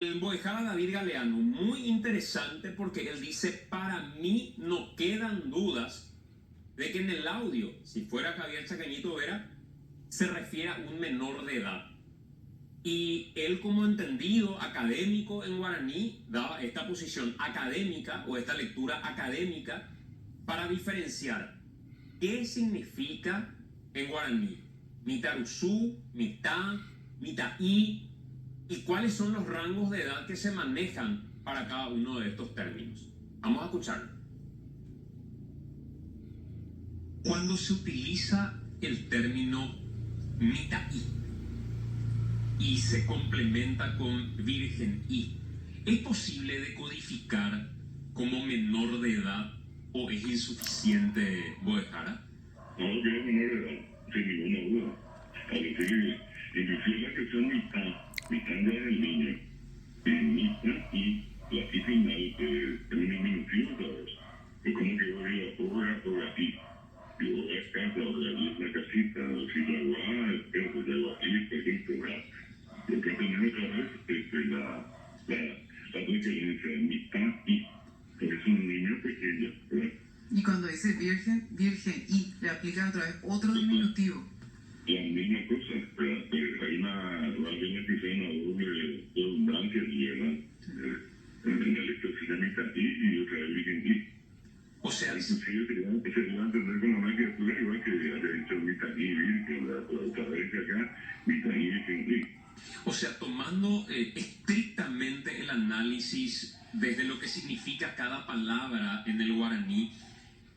El Boejada David Galeano, muy interesante porque él dice, para mí no quedan dudas de que en el audio, si fuera Javier Chacañito Vera, se refiere a un menor de edad. Y él, como entendido académico en guaraní, daba esta posición académica o esta lectura académica para diferenciar qué significa en guaraní mitaruzú, mitá, mitaí, y cuáles son los rangos de edad que se manejan para cada uno de estos términos. Vamos a escucharlo. Cuando se utiliza el término mitaí y se complementa con virgen y, ¿es posible decodificar como menor de edad o es insuficiente, Boejara? No, que es menor de edad, sin ninguna duda. A decir, inclusive la que son mitad ya es el niño, mitad y la I final es un diminutivo, ¿sabes? Es como que voy a obra aquí. Yo voy a casa, ahora aquí es la casita, si la hago el perro, ya hago aquí, por ejemplo, lo que tenemos otra vez es la diferencia de mitad y, porque es un niño pequeño, ¿verdad? Y cuando dice virgen y le aplican otra vez otro diminutivo. La misma cosa, ¿verdad? Pero hay realmente que sea una doble redundancia allí, ¿verdad? En la lectura mitad y otra vez virgen y. O sea, Inclusive se le va a entender con una criatura igual que haya dicho mitad y virgen, ¿verdad? Pero otra vez acá, mitad y virgen y. O sea, tomando estrictamente el análisis desde lo que significa cada palabra en el guaraní,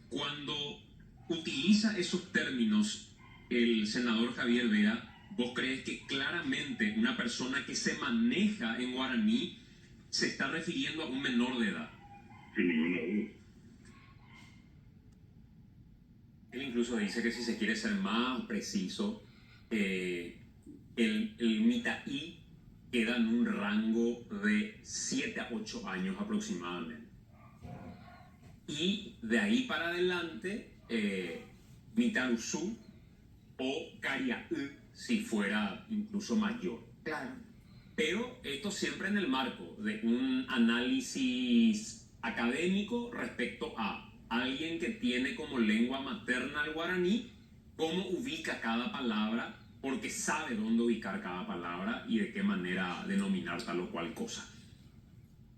cuando utiliza esos términos el senador Javier Vera, ¿vos crees que claramente una persona que se maneja en guaraní se está refiriendo a un menor de edad? Sin ninguna duda. Él incluso dice que si se quiere ser más preciso, el mitaí queda en un rango de 7 a 8 años aproximadamente. Y de ahí para adelante, mitaruzú o cariaú, si fuera incluso mayor. Claro. Pero esto siempre en el marco de un análisis académico respecto a alguien que tiene como lengua materna el guaraní, cómo ubica cada palabra, porque sabe dónde ubicar cada palabra y de qué manera denominar tal o cual cosa.